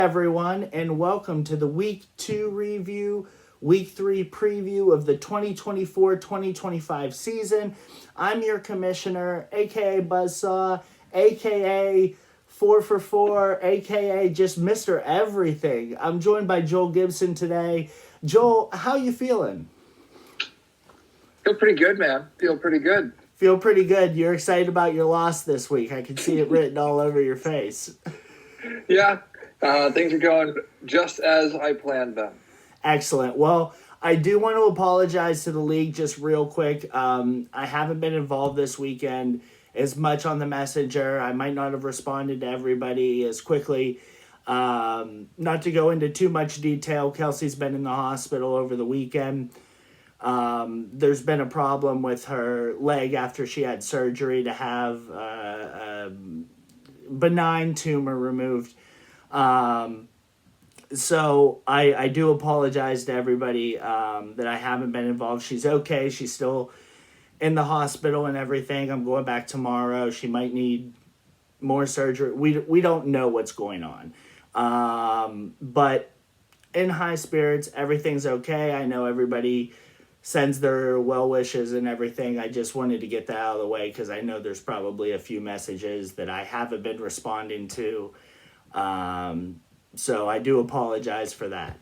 Everyone, and welcome to the Week 2 review, Week 3 preview of the 2024-2025 season. I'm your commissioner, aka Buzzsaw, aka 4 for 4, aka just Mr. Everything. I'm joined by Joel Gibson today. Joel, how you feeling? Feel pretty good, man. Feel pretty good. Feel pretty good. You're excited about your loss this week. I can see it written all over your face. Yeah. Things are going just as I planned them. Excellent. Well, I do want to apologize to the league just real quick. I haven't been involved this weekend as much on the messenger. I might not have responded to everybody as quickly. Not to go into too much detail, Kelsey's been in the hospital over the weekend. There's been a problem with her leg after she had surgery to have a benign tumor removed. So I do apologize to everybody that I haven't been involved. She's okay. She's still in the hospital and everything. I'm going back tomorrow. She might need more surgery. We don't know what's going on. But in high spirits, everything's okay. I know everybody sends their well wishes and everything. I just wanted to get that out of the way because I know there's probably a few messages that I haven't been responding to. So I do apologize for that.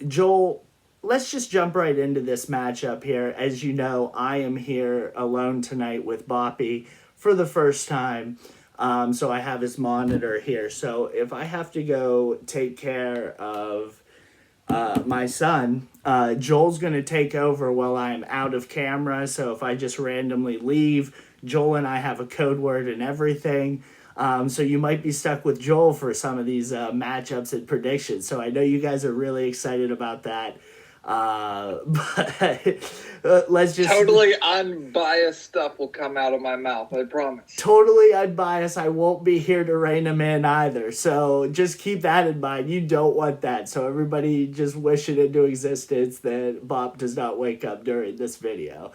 Joel, let's just jump right into this matchup here. As you know, I am here alone tonight with Boppy for the first time. So I have his monitor here. So if I have to go take care of my son, Joel's going to take over while I'm out of camera. So if I just randomly leave, Joel and I have a code word and everything. So you might be stuck with Joel for some of these matchups and predictions. So I know you guys are really excited about that. But let's just... Totally unbiased stuff will come out of my mouth, I promise. Totally unbiased. I won't be here to rein him in either. So just keep that in mind. You don't want that. So everybody just wish it into existence that Bob does not wake up during this video.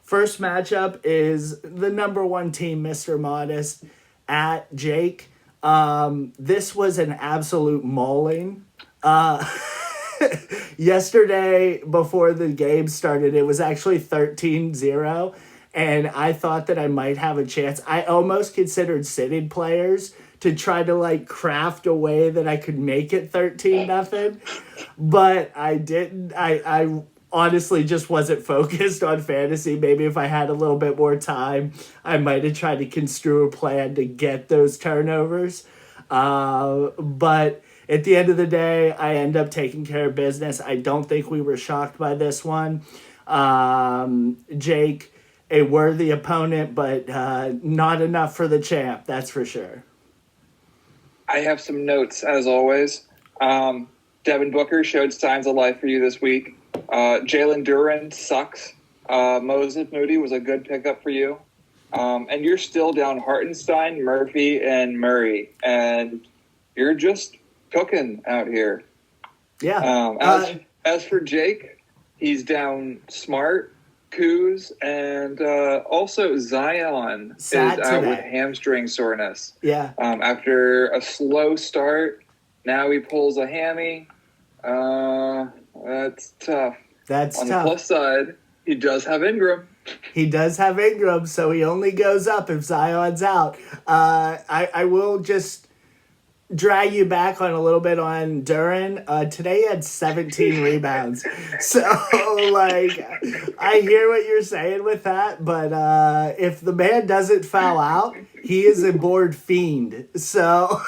First matchup is the number one team, Mr. Modest, at Jake. This was an absolute mauling. Yesterday, before the game started, it was actually 13-0, and I thought that I might have a chance. I almost considered sitting players to try to, craft a way that I could make it 13-0, but I didn't. I honestly just wasn't focused on fantasy. Maybe if I had a little bit more time, I might have tried to construe a plan to get those turnovers. But at the end of the day, I end up taking care of business. I don't think we were shocked by this one. Jake, a worthy opponent, but not enough for the champ, that's for sure. I have some notes, as always. Devin Booker showed signs of life for you this week. Jalen Duren sucks. Moses Moody was a good pickup for you. And you're still down Hartenstein, Murphy, and Murray. And you're just cooking out here. Yeah. As for Jake, he's down Smart, Kuz, and also Zion is out with hamstring soreness. Yeah. After a slow start, now he pulls a hammy. That's tough. On the plus side, he does have Ingram. He does have Ingram, so he only goes up if Zion's out. I will just drag you back on a little bit on Duren. Today he had 17 rebounds. So, I hear what you're saying with that, but if the man doesn't foul out, he is a board fiend. So,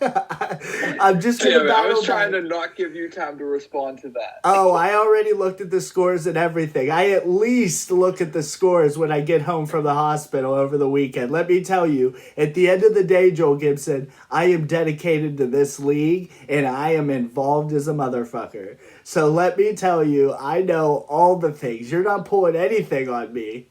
I'm just going to battle. I was trying to not give you time to respond to that. Oh, I already looked at the scores and everything. I at least look at the scores when I get home from the hospital over the weekend. Let me tell you, at the end of the day, Joel Gibson, I am dedicated to this league and I am involved as a motherfucker. So let me tell you, I know all the things. You're not pulling anything on me.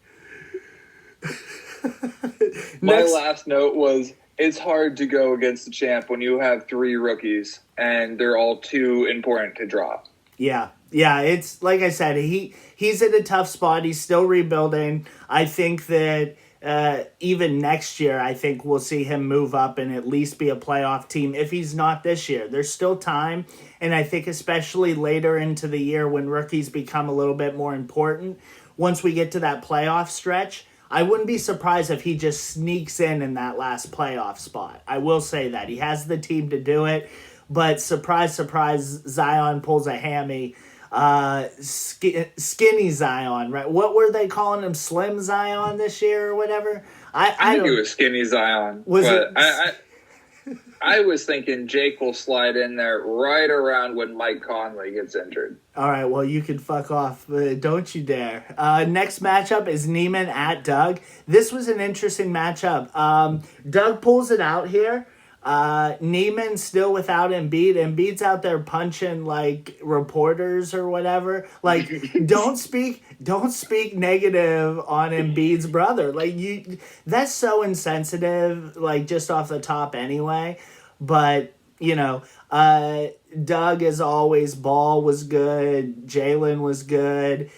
My last note was, it's hard to go against the champ when you have three rookies and they're all too important to drop. Yeah, it's like I said, he's in a tough spot. He's still rebuilding. I think that even next year, I think we'll see him move up and at least be a playoff team if he's not this year. There's still time, and I think especially later into the year when rookies become a little bit more important, once we get to that playoff stretch, I wouldn't be surprised if he just sneaks in that last playoff spot. I will say that. He has the team to do it, but surprise, surprise, Zion pulls a hammy. Skinny Zion, right? What were they calling him? Slim Zion this year or whatever? I think it was Skinny Zion. Was but it? I was thinking Jake will slide in there right around when Mike Conley gets injured. All right, well, you can fuck off. Don't you dare. Next matchup is Neiman at Doug. This was an interesting matchup. Doug pulls it out here. Neiman still without Embiid. Embiid's out there punching like reporters or whatever. Like, don't speak negative on Embiid's brother. Like, that's so insensitive. Like, just off the top anyway. But Doug as always. Ball was good. Jalen was good.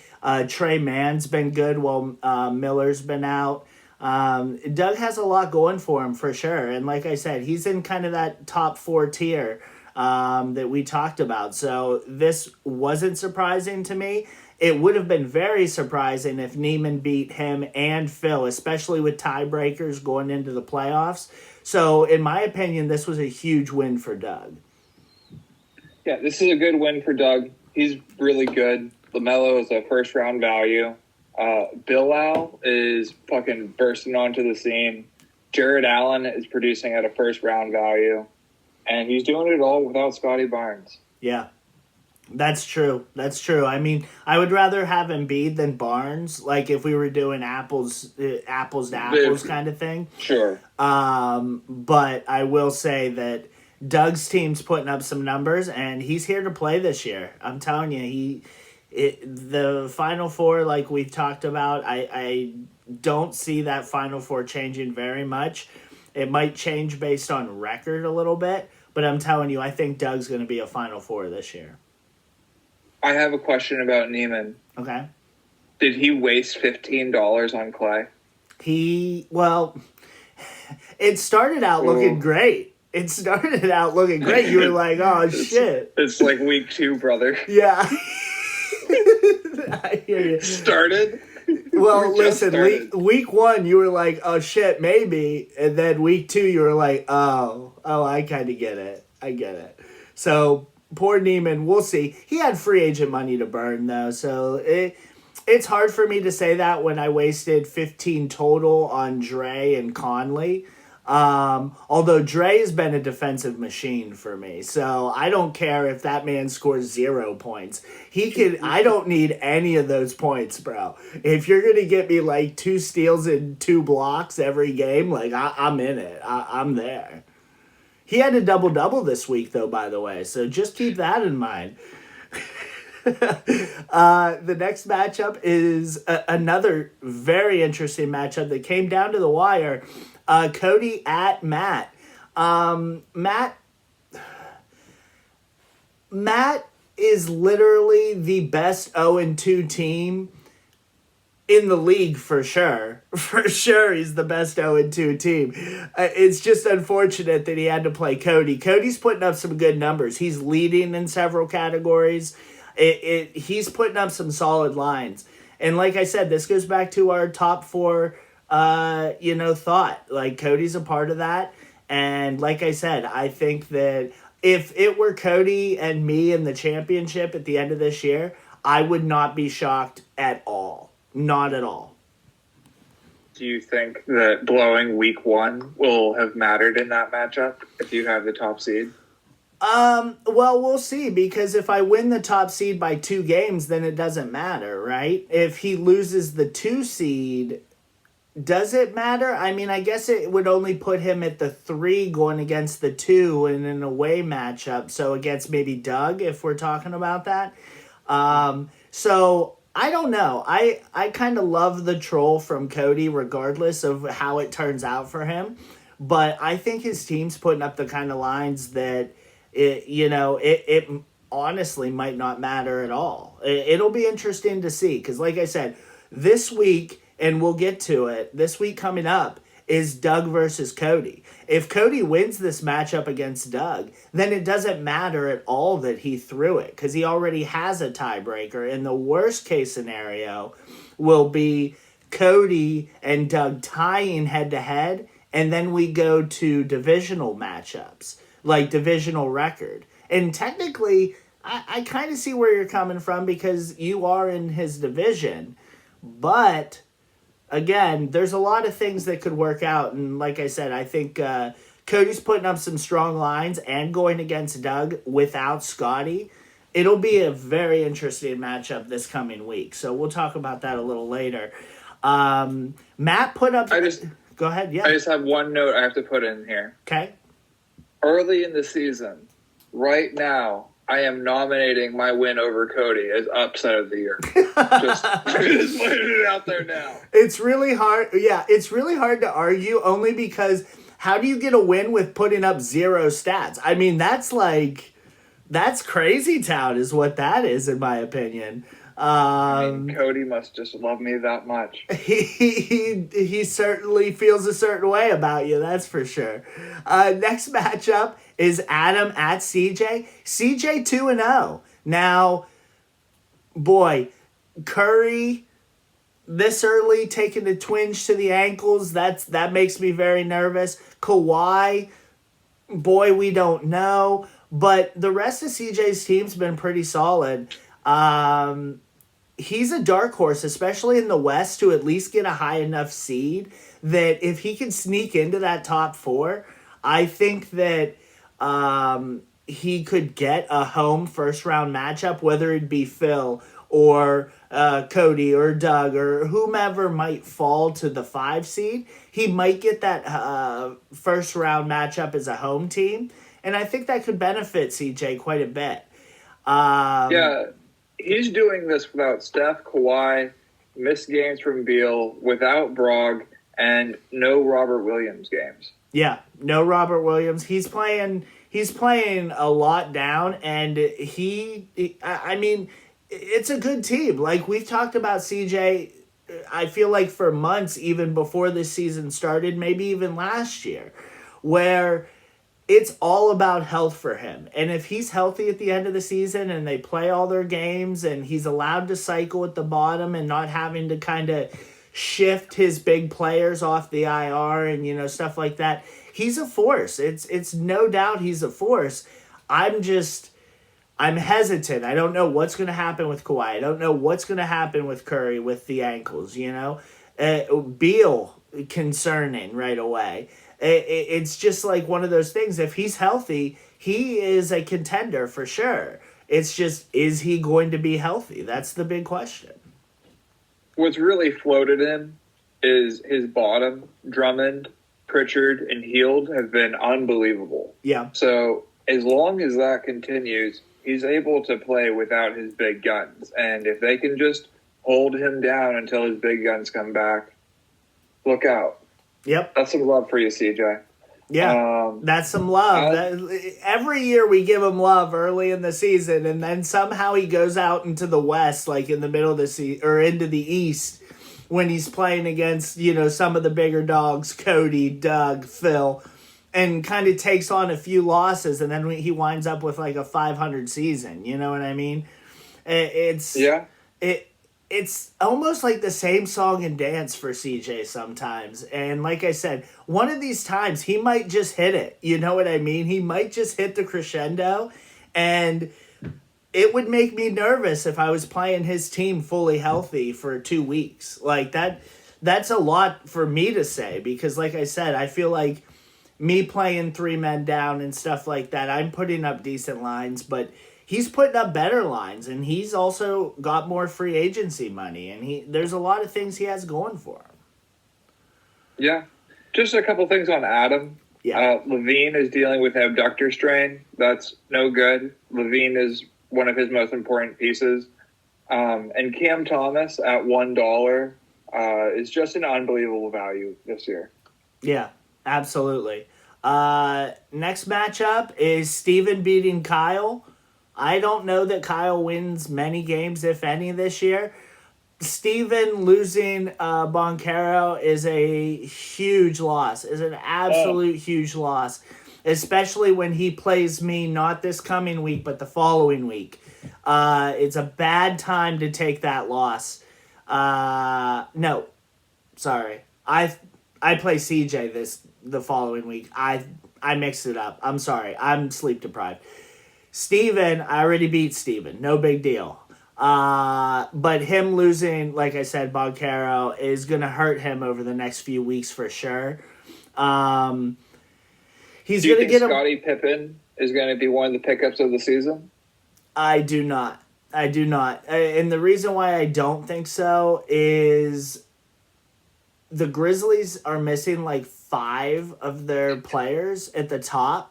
Trey Mann's been good while Miller's been out. Doug has a lot going for him for sure. And like I said, he's in kind of that top 4 tier that we talked about. So this wasn't surprising to me. It would have been very surprising if Neiman beat him and Phil, especially with tiebreakers going into the playoffs. So in my opinion, this was a huge win for Doug. Yeah, this is a good win for Doug. He's really good. LaMelo is a first round value. Bilal is fucking bursting onto the scene. Jared Allen is producing at a first round value, and he's doing it all without Scotty Barnes. Yeah, that's true. That's true. I mean, I would rather have Embiid than Barnes. Like if we were doing apples to apples kind of thing. Sure. But I will say that Doug's team's putting up some numbers, and he's here to play this year. I'm telling you, the Final Four, like we've talked about, I don't see that Final Four changing very much. It might change based on record a little bit, but I'm telling you, I think Doug's going to be a Final Four this year. I have a question about Neiman. Okay. Did he waste $15 on Clay? It started out looking great. You were like, oh, shit. It's like week 2, brother. Yeah. I hear you. Started? Well, listen, week 1, you were like, oh, shit, maybe. And then week 2, you were like, oh, I kind of get it. I get it. So, poor Neiman, we'll see. He had free agent money to burn, though. So, it's hard for me to say that when I wasted 15 total on Dre and Conley. Although Dre has been a defensive machine for me, so I don't care if that man scores 0 points. I don't need any of those points, bro. If you're gonna get me like 2 steals and 2 blocks every game, like I'm in it. I'm there. He had a double-double this week, though, by the way, so just keep that in mind. The next matchup is another very interesting matchup that came down to the wire. Cody at Matt. Matt is literally the best 0-2 team in the league for sure. For sure, he's the best 0-2 team. It's just unfortunate that he had to play Cody. Cody's putting up some good numbers. He's leading in several categories. He's putting up some solid lines. And like I said, this goes back to our top 4 thought. Like, Cody's a part of that. And like I said, I think that if it were Cody and me in the championship at the end of this year, I would not be shocked at all. Not at all. Do you think that blowing week 1 will have mattered in that matchup if you have the top seed? Well, we'll see, because if I win the top seed by 2 games, then it doesn't matter, right? If he loses the 2 seed, does it matter? I mean, I guess it would only put him at the 3 going against the 2 in an away matchup. So against maybe Doug, if we're talking about that. So I don't know. I kind of love the troll from Cody regardless of how it turns out for him. But I think his team's putting up the kind of lines that it honestly might not matter at all. It'll be interesting to see, because like I said, this week and we'll get to it, this week coming up is Doug versus Cody. If Cody wins this matchup against Doug, then it doesn't matter at all that he threw it because he already has a tiebreaker. And the worst case scenario will be Cody and Doug tying head to head, and then we go to divisional matchups, like divisional record. And technically, I kind of see where you're coming from because you are in his division. But again, there's a lot of things that could work out. And like I said, I think Cody's putting up some strong lines and going against Doug without Scotty. It'll be a very interesting matchup this coming week. So we'll talk about that a little later. Matt put up... Go ahead, yeah. I just have one note I have to put in here. Okay. Early in the season, right now, I am nominating my win over Cody as upset of the year. just putting it out there now. It's really hard. Yeah, it's really hard to argue only because how do you get a win with putting up 0 stats? I mean, that's crazy town is what that is, in my opinion. Cody must just love me that much. He certainly feels a certain way about you, that's for sure. Next matchup is Adam at CJ. CJ 2-0. Now, boy, Curry this early taking a twinge to the ankles, that makes me very nervous. Kawhi, boy, we don't know. But the rest of CJ's team's been pretty solid. He's a dark horse, especially in the West, to at least get a high enough seed that if he can sneak into that top 4, I think that he could get a home first round matchup, whether it be Phil or Cody or Doug or whomever might fall to the 5 seed. He might get that first round matchup as a home team, and I think that could benefit CJ quite a bit. Yeah. He's doing this without Steph, Kawhi, missed games from Beal, without Brogg, and no Robert Williams games. Yeah, no Robert Williams. He's playing a lot down, and I mean, it's a good team. Like, we've talked about CJ, I feel like for months, even before this season started, maybe even last year, where it's all about health for him. And if he's healthy at the end of the season and they play all their games and he's allowed to cycle at the bottom and not having to kind of shift his big players off the IR and, stuff like that, he's a force. It's no doubt he's a force. I'm hesitant. I don't know what's going to happen with Kawhi. I don't know what's going to happen with Curry with the ankles, Beal, concerning right away. It's just like one of those things. If he's healthy, he is a contender for sure. It's just, is he going to be healthy? That's the big question. What's really floated in is his bottom. Drummond, Pritchard, and Hield have been unbelievable. Yeah. So as long as that continues, he's able to play without his big guns. And if they can just hold him down until his big guns come back, look out. Yep. That's some love for you, CJ. Yeah, that's some love. Every year we give him love early in the season, and then somehow he goes out into the West, like in the middle of the season, or into the East, when he's playing against, some of the bigger dogs, Cody, Doug, Phil, and kind of takes on a few losses, and then he winds up with like a 500 season. You know what I mean? It's almost like the same song and dance for CJ sometimes. And like I said, one of these times he might just hit it. You know what I mean? He might just hit the crescendo. And it would make me nervous if I was playing his team fully healthy for 2 weeks. Like that's a lot for me to say because like I said, I feel like me playing 3 men down and stuff like that, I'm putting up decent lines, but he's putting up better lines, and he's also got more free agency money, and there's a lot of things he has going for him. Yeah. Just a couple things on Adam. Yeah. Levine is dealing with abductor strain. That's no good. Levine is one of his most important pieces. And Cam Thomas at $1 is just an unbelievable value this year. Yeah, absolutely. Next matchup is Steven beating Kyle. I don't know that Kyle wins many games, if any, this year. Steven losing Boncaro is a huge loss. Is an absolute huge loss, especially when he plays me not this coming week but the following week. It's a bad time to take that loss. No, sorry. I play CJ the following week. I mixed it up. I'm sorry. I'm sleep deprived. Steven, I already beat Steven. No big deal. But him losing, like I said, Boncaro is going to hurt him over the next few weeks for sure. He's going to get Scottie Pippen is going to be one of the pickups of the season? I do not. And the reason why I don't think so is the Grizzlies are missing like 5 of their players at the top.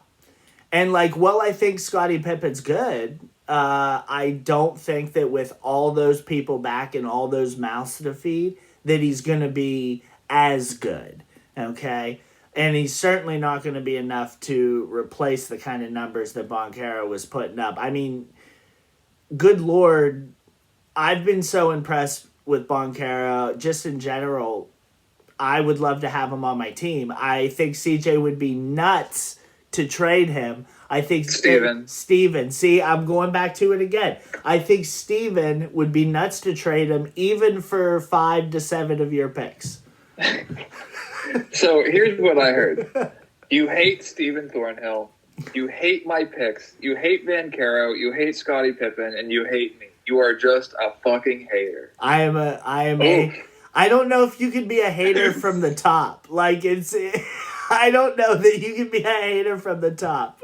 And like, well, I think Scottie Pippen's good. I don't think that with all those people back and all those mouths to feed, that he's going to be as good. Okay? And he's certainly not going to be enough to replace the kind of numbers that Boncaro was putting up. I mean, good Lord, I've been so impressed with Boncaro just in general. I would love to have him on my team. I think CJ would be nuts to trade him. I think Steven. See, I'm going back to it again. I think Steven would be nuts to trade him even for 5 to 7 of your picks. So here's what I heard. You hate Steven Thornhill. You hate my picks. You hate Boncaro. You hate Scottie Pippen, and you hate me. You are just a fucking hater. I don't know if you could be a hater from the top. Like I don't know that you can be a hater from the top.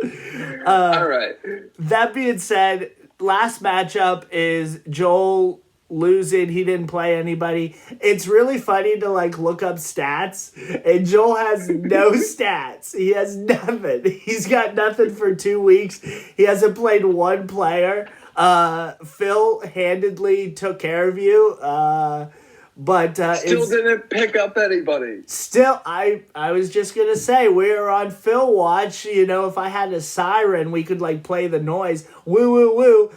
All right. That being said, last matchup is Joel losing. He didn't play anybody. It's really funny to like look up stats, and Joel has no stats. He has nothing. He's got nothing for 2 weeks. He hasn't played one player. Phil handedly took care of you. But still didn't pick up anybody. Still, I was just gonna say we are on Phil watch. You know, if I had a siren, we could like play the noise. Woo woo woo.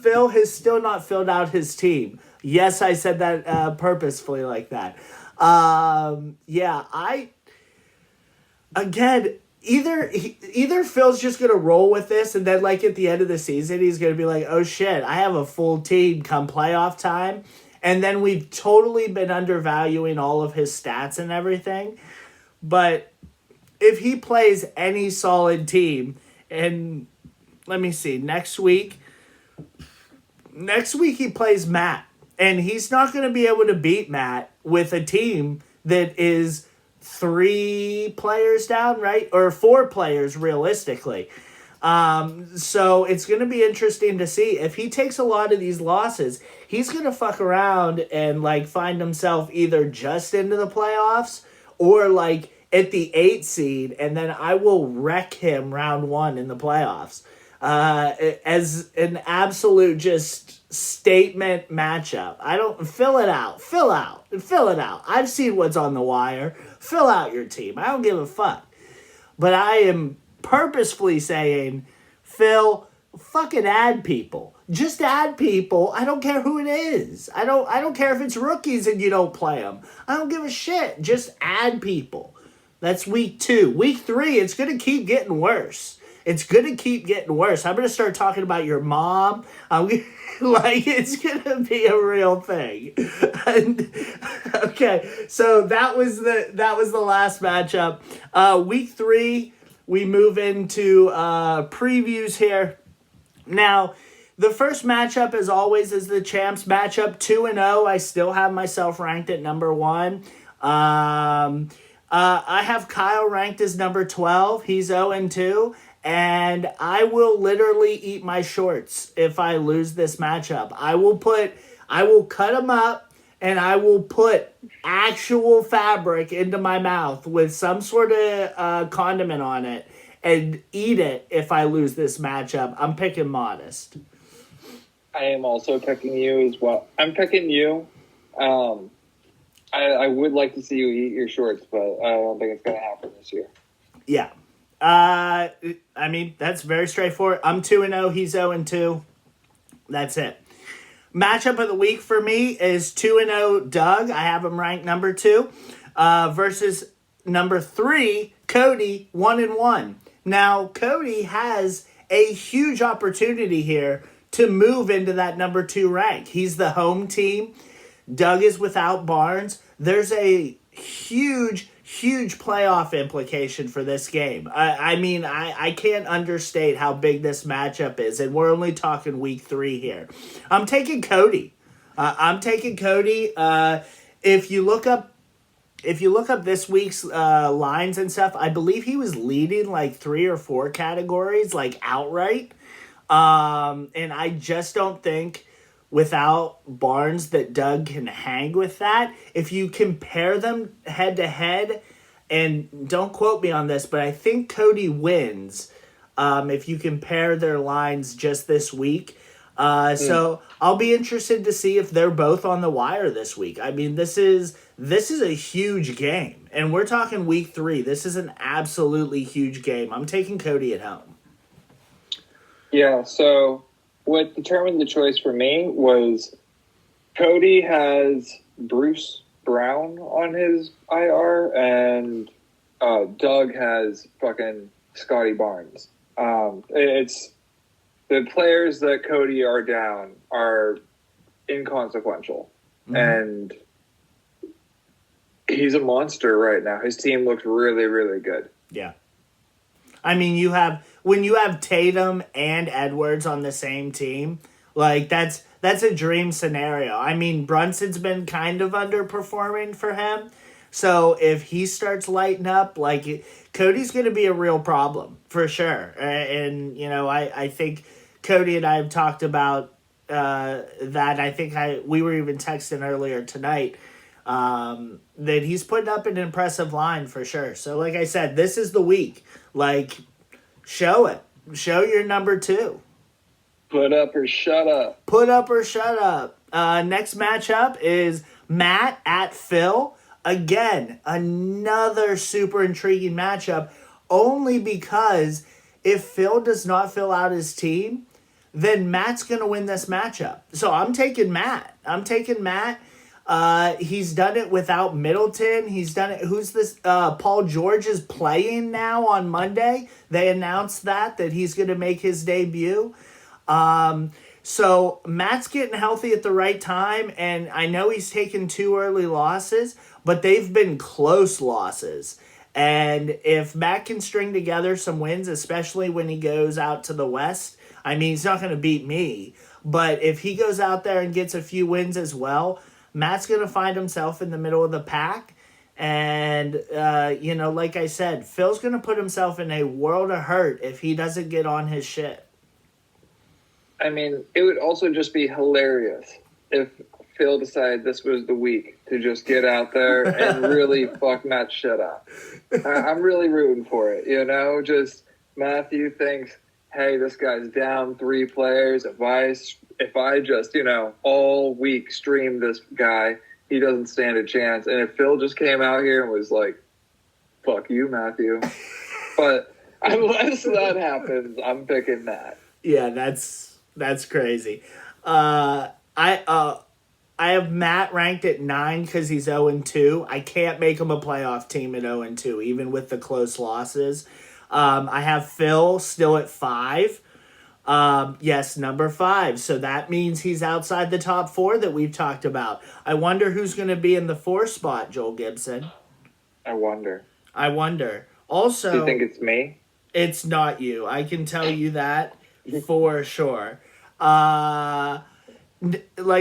Phil has still not filled out his team. Yes, I said that purposefully like that. Either Phil's just gonna roll with this, and then like at the end of the season, he's gonna be like, "Oh shit, I have a full team come playoff time." And then we've totally been undervaluing all of his stats and everything. But if he plays any solid team, and let me see, next week he plays Matt. And he's not going to be able to beat Matt with a team that is 3 players down, right? Or 4 players, realistically. So it's going to be interesting to see. If he takes a lot of these losses, he's going to fuck around and like find himself either just into the playoffs or like at the 8th seed, and then I will wreck him round 1 in the playoffs. As an absolute just statement matchup. Fill it out. I've seen what's on the wire. Fill out your team. I don't give a fuck. But I am purposefully saying, Phil, fucking add people. Just add people. I don't care who it is. I don't care if it's rookies and you don't play them. I don't give a shit. Just add people. That's week 2. Week 3, it's going to keep getting worse. I'm going to start talking about your mom. It's going to be a real thing. Okay, so that was the last matchup. Week 3, we move into previews here. Now, the first matchup, as always, is the champs matchup. 2-0. I still have myself ranked at number 1. I have Kyle ranked as number 12. He's 0-2. And I will literally eat my shorts if I lose this matchup. I will cut them up, and I will put actual fabric into my mouth with some sort of condiment on it and eat it if I lose this matchup. I'm picking Modest. I am also picking you as well. I'm picking you. I would like to see you eat your shorts, but I don't think it's going to happen this year. Yeah. I mean, that's very straightforward. I'm 2-0. He's 0-2. That's it. Matchup of the week for me is 2-0 Doug. I have him ranked number 2 versus number 3 Cody, 1-1. Now Cody has a huge opportunity here to move into that number 2 rank. He's the home team. Doug is without Barnes. There's a huge playoff implication for this game. I can't understate how big this matchup is, and we're only talking week 3 here. I'm taking Cody. If you look up this week's lines and stuff, I believe he was leading like 3 or 4 categories, like outright. And I just don't think without Barnes that Doug can hang with that. If you compare them head to head, and don't quote me on this, but I think Cody wins if you compare their lines just this week. So I'll be interested to see if they're both on the wire this week. I mean, this is a huge game, and we're talking week 3. This is an absolutely huge game. I'm taking Cody at home. Yeah, so what determined the choice for me was Cody has Bruce Brown on his IR, and Doug has fucking Scotty Barnes. It's the players that Cody are down are inconsequential, and he's a monster right now. His team looks really, really good. Yeah. I mean, when you have Tatum and Edwards on the same team, like that's a dream scenario. I mean, Brunson's been kind of underperforming for him. So if he starts lighting up, like Cody's going to be a real problem for sure. And I think Cody and I have talked about that. I think we were even texting earlier tonight that he's putting up an impressive line for sure. So like I said, this is the week. Like, show it. Show your number 2. Put up or shut up. Put up or shut up. Next matchup is Matt at Phil. Again, another super intriguing matchup, only because if Phil does not fill out his team, then Matt's going to win this matchup. So I'm taking Matt. He's done it without Middleton. He's done it. Who's this? Paul George is playing now on Monday. They announced that he's going to make his debut. So Matt's getting healthy at the right time, and I know he's taken 2 early losses, but they've been close losses. And if Matt can string together some wins, especially when he goes out to the West, I mean, he's not going to beat me, but if he goes out there and gets a few wins as well, Matt's going to find himself in the middle of the pack. And, like I said, Phil's going to put himself in a world of hurt if he doesn't get on his shit. I mean, it would also just be hilarious if Phil decided this was the week to just get out there and really fuck Matt's shit up. I'm really rooting for it, Just Matthew thinks, hey, this guy's down 3 players. If I just, all week stream this guy, he doesn't stand a chance. And if Phil just came out here and was like, fuck you, Matthew. But unless that happens, I'm picking Matt. Yeah, that's crazy. I have Matt ranked at 9 because he's 0-2. I can't make him a playoff team at 0-2, even with the close losses. I have Phil still at 5. Yes, number 5. So that means he's outside the top 4 that we've talked about. I wonder who's going to be in the 4 spot, Joel Gibson. I wonder. Also, do you think it's me? It's not you. I can tell you that for sure. Like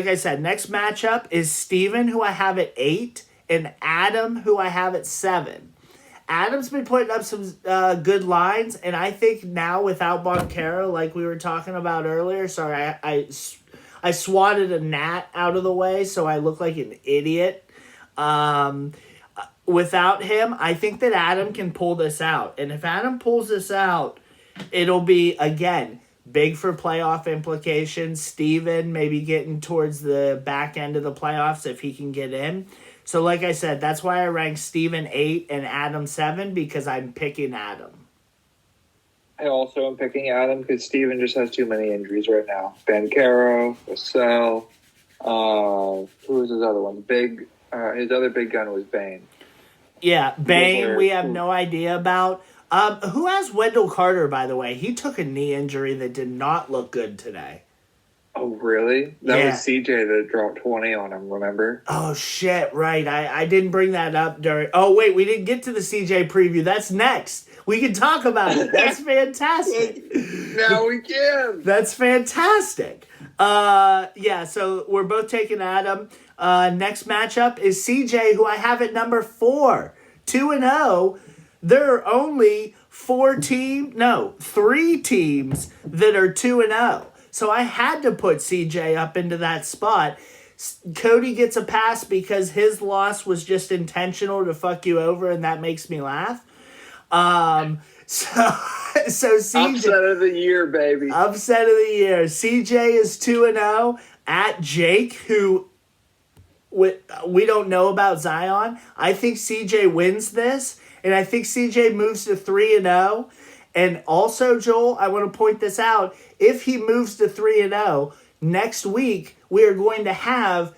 I said, next matchup is Steven, who I have at 8, and Adam, who I have at 7. Adam's been putting up some good lines, and I think now without Boncaro, like we were talking about earlier, sorry, I swatted a gnat out of the way, so I look like an idiot. Without him, I think that Adam can pull this out. And if Adam pulls this out, it'll be, again, big for playoff implications. Steven maybe getting towards the back end of the playoffs if he can get in. So like I said, that's why I ranked Steven 8 and Adam 7, because I'm picking Adam. I also am picking Adam because Steven just has too many injuries right now. Bancaro, Vassell, Who was his other one? His other big gun was Bane. Yeah, Bane, Those we have are- no idea about. Who has Wendell Carter, by the way? He took a knee injury that did not look good today. Oh, really? That Yeah. was CJ that dropped 20 on him, remember? Oh, shit, right. I didn't bring that up during... Oh, wait, we didn't get to the CJ preview. That's next. We can talk about it. That's fantastic. Now we can. That's fantastic. Yeah, so we're both taking Adam. Next matchup is CJ, who I have at number 4. 2-0. There are only 3 teams that are 2-0. So I had to put CJ up into that spot. Cody gets a pass because his loss was just intentional to fuck you over, and that makes me laugh. So CJ, Upset of the year, baby. upset of the year. CJ is 2-0 at Jake, who we don't know about Zion. I think CJ wins this, and I think CJ moves to 3-0. And also, Joel, I want to point this out. If he moves to 3-0, next week we are going to have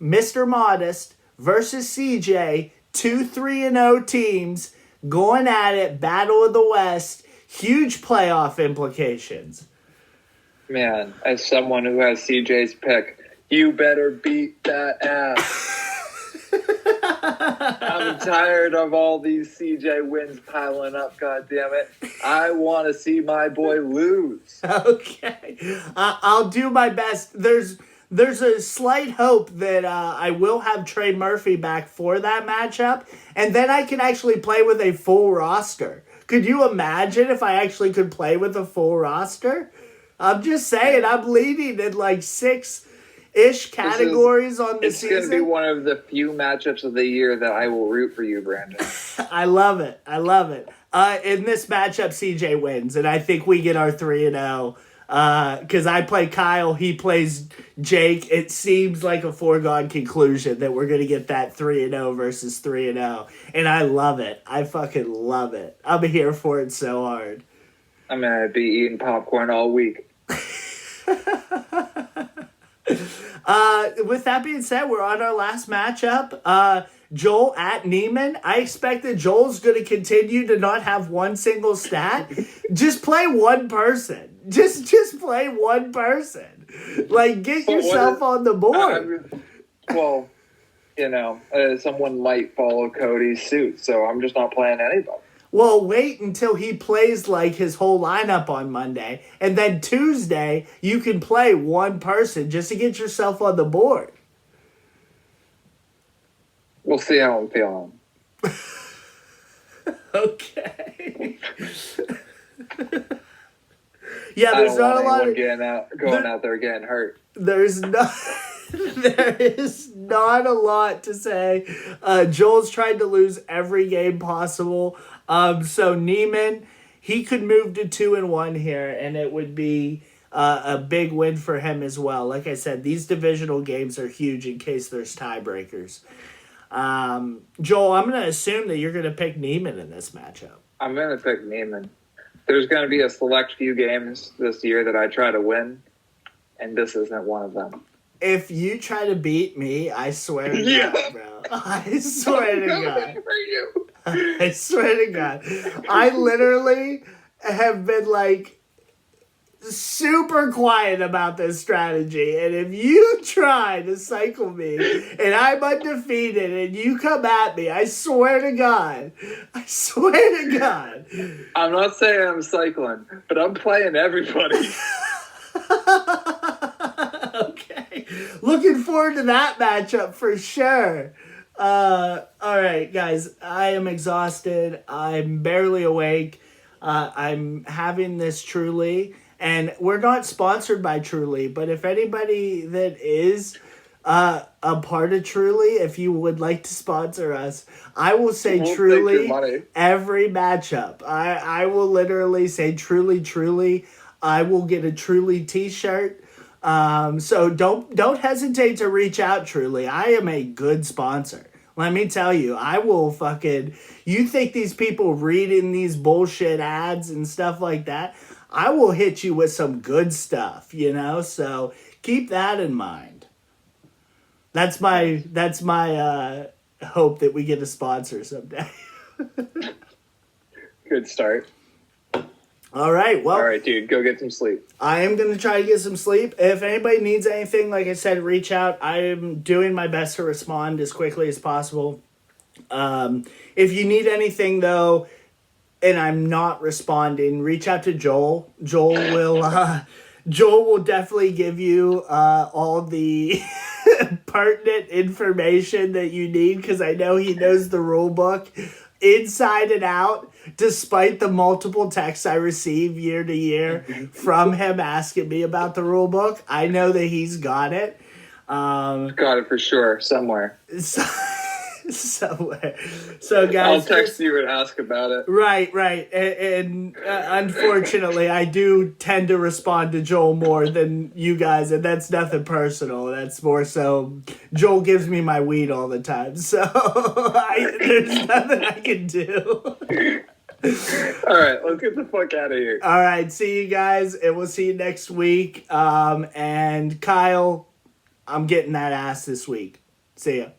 Mr. Modest versus CJ, 2 3-0 teams going at it, Battle of the West, huge playoff implications. Man, as someone who has CJ's pick, you better beat that ass. I'm tired of all these CJ wins piling up, goddammit. I want to see my boy lose. Okay, I'll do my best. There's a slight hope that I will have Trey Murphy back for that matchup, and then I can actually play with a full roster. Could you imagine if I actually could play with a full roster? I'm just saying, I'm leading in like 6-ish categories on the It's going to be season. one of the few matchups of the year that I will root for you, Brandon. I love it. I love it. In this matchup, CJ wins, and I think we get our 3-0. Because I play Kyle, he plays Jake. It seems like a foregone conclusion that we're going to get that 3-0 versus 3-0. And I love it. I fucking love it. I'm here for it so hard. I'm going to be eating popcorn all week. With that being said, we're on our last matchup. Joel at Neiman. I expect that Joel's going to continue to not have one single stat. Just play one person. Just play one person. Like, get yourself on the board. Well, someone might follow Cody's suit, so I'm just not playing anybody. Well, wait until he plays like his whole lineup on Monday, and then Tuesday you can play one person just to get yourself on the board. We'll see how I'm feeling. Okay. Yeah, I there's don't not a want lot anyone of going out there getting hurt. there's not there is not a lot to say. Joel's tried to lose every game possible. So Neiman, he could move to 2-1 here, and it would be a big win for him as well. Like I said, these divisional games are huge in case there's tiebreakers. Joel, I'm going to assume that you're going to pick Neiman in this matchup. I'm going to pick Neiman. There's going to be a select few games this year that I try to win, and this isn't one of them. If you try to beat me, I swear to Yeah. God, bro. I swear to God. For you. I swear to God. I literally have been like super quiet about this strategy. And if you try to cycle me and I'm undefeated and you come at me, I swear to God. I swear to God. I'm not saying I'm cycling, but I'm playing everybody. Okay. Looking forward to that matchup for sure. All right, guys. I am exhausted. I'm barely awake. I'm having this Truly, and we're not sponsored by Truly, but if anybody that is a part of Truly, if you would like to sponsor us, I will say We'll take Truly your money. every matchup. I will literally say Truly. I will get a Truly t-shirt. So don't hesitate to reach out, Truly. I am a good sponsor. Let me tell you, I will fucking... You think these people reading these bullshit ads and stuff like that? I will hit you with some good stuff, So keep that in mind. That's my hope that we get a sponsor someday. Good start. All right. Well, All right, dude, go get some sleep. I am going to try to get some sleep. If anybody needs anything, like I said, reach out. I am doing my best to respond as quickly as possible. If you need anything, though, and I'm not responding, reach out to Joel. Joel will definitely give you all the pertinent information that you need, because I know he knows the rule book inside and out, despite the multiple texts I receive year to year from him asking me about the rule book. I know that he's got it. Got it for sure, somewhere. Somewhere. So, guys, I'll text you and ask about it. Right. And unfortunately, I do tend to respond to Joel more than you guys, and that's nothing personal. That's more so Joel gives me my weed all the time, so there's nothing I can do. All right, let's get the fuck out of here. All right, see you guys, and we'll see you next week. And Kyle, I'm getting that ass this week. See ya.